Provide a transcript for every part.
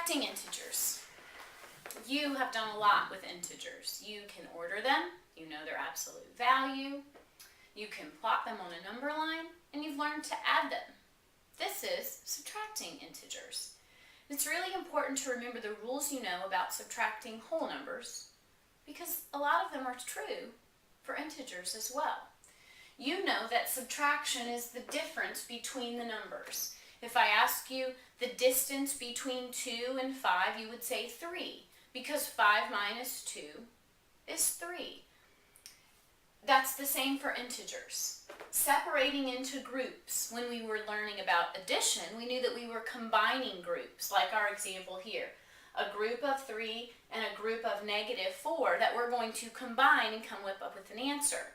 Subtracting integers. You have done a lot with integers. You can order them, you know their absolute value, you can plot them on a number line, and you've learned to add them. This is subtracting integers. It's really important to remember the rules you know about subtracting whole numbers, because a lot of them are true for integers as well. You know that subtraction is the difference between the numbers. If I ask you the distance between 2 and 5, you would say 3, because 5 minus 2 is 3. That's the same for integers. Separating into groups. When we were learning about addition, we knew that we were combining groups, like our example here. A group of 3 and a group of -4 that we're going to combine and come up with an answer.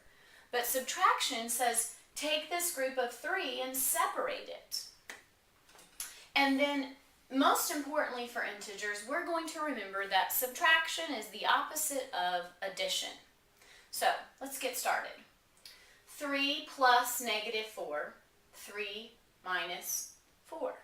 But subtraction says, take this group of 3 and separate it. And then, most importantly for integers, we're going to remember that subtraction is the opposite of addition. So, let's get started. 3 plus -4, 3 minus 4.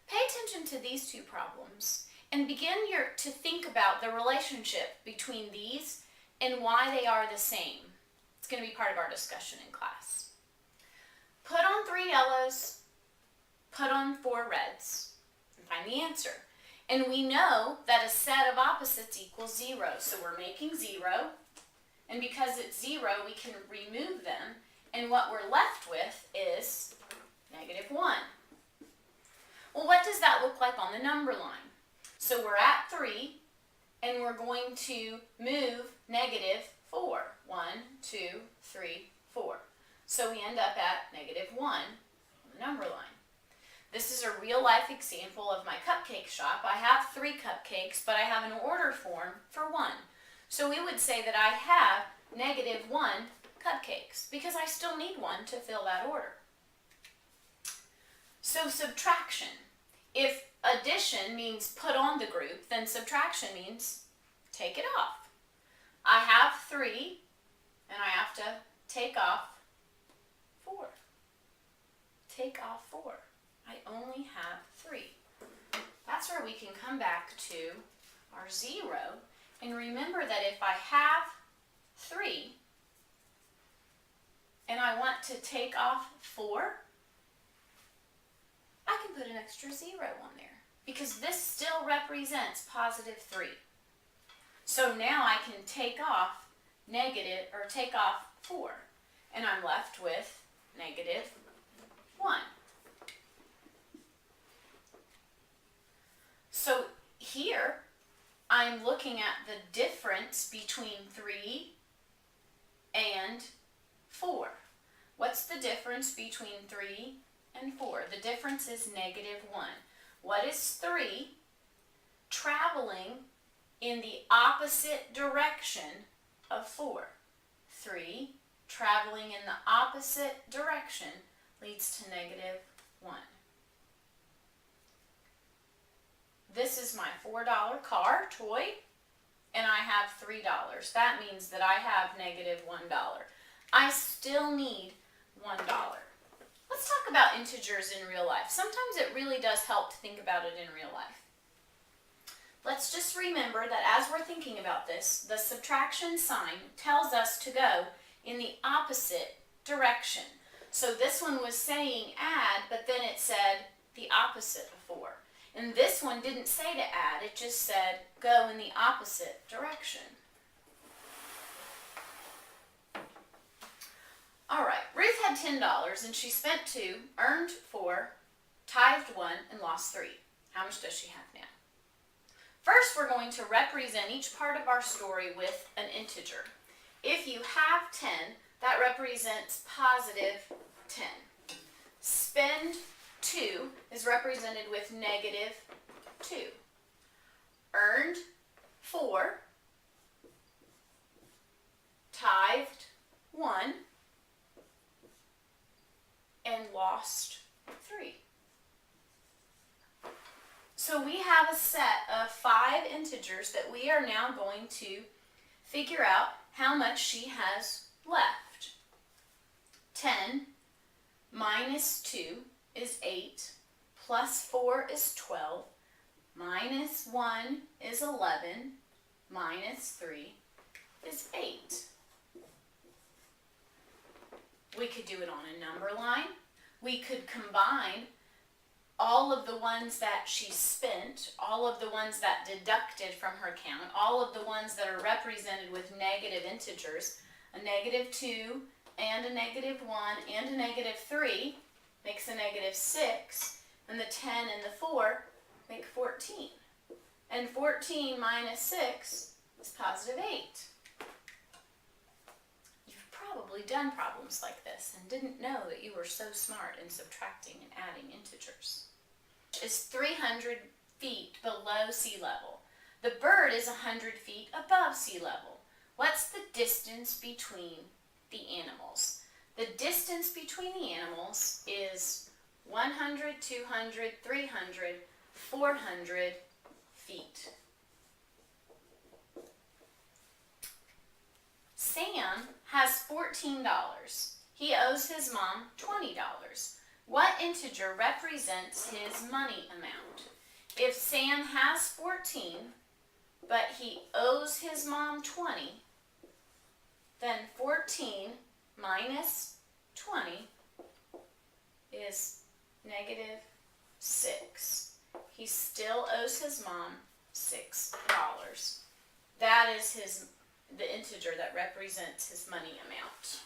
Pay attention to these two problems and begin to think about the relationship between these and why they are the same. It's going to be part of our discussion in class. Put on 3 yellows, put on 4 reds, and find the answer. And we know that a set of opposites equals 0, so we're making 0. And because it's 0, we can remove them, and what we're left with is -1. Well, what does that look like on the number line? So we're at 3, and we're going to move -4. 1, 2, 3, 4. So we end up at -1 on the number line. This is a real-life example of my cupcake shop. I have 3 cupcakes, but I have an order form for 1. So we would say that I have -1 cupcakes because I still need 1 to fill that order. So subtraction. If addition means put on the group, then subtraction means take it off. I have 3 and I have to take off 4. Take off 4. I only have 3. That's where we can come back to our 0. And remember that if I have 3 and I want to take off 4, I can put an extra 0 on there because this still represents +3. So now I can take off take off 4 and I'm left with -1. So here I'm looking at the difference between 3 and 4. What's the difference between 3 and 4? The difference is -1. What is 3 traveling in the opposite direction of 4? 3 traveling in the opposite direction leads to -1. This is my $4 car toy, and I have $3. That means that I have -1. I still need $1. Let's talk about integers in real life. Sometimes it really does help to think about it in real life. Let's just remember that as we're thinking about this, the subtraction sign tells us to go in the opposite direction. So this one was saying add, but then it said the opposite of 4. And this one didn't say to add, it just said go in the opposite direction. All right, Ruth had $10 and she spent 2, earned 4, tithed 1, and lost 3. How much does she have now? First, we're going to represent each part of our story with an integer. If you have 10, that represents +10. Spend 2 is represented with -2. Earned 4, tithed 1, and lost 3. So we have a set of 5 integers that we are now going to figure out how much she has left. 10 minus 2 is 8, plus 4 is 12, minus 1 is 11, minus 3 is 8. We could do it on a number line. We could combine all of the ones that she spent, all of the ones that deducted from her account, all of the ones that are represented with negative integers, a -2 and a -1 and a -3 makes a -6, and the 10 and the 4 make 14. And 14 minus 6 is +8. You've probably done problems like this and didn't know that you were so smart in subtracting and adding integers. It's 300 feet below sea level. The bird is 100 feet above sea level. What's the distance between the animals? The distance between the animals is 100, 200, 300, 400 feet. Sam has $14. He owes his mom $20. What integer represents his money amount? If Sam has 14, but he owes his mom 20, then 14 minus 20 is -6. He still owes his mom $6. That is the integer that represents his money amount.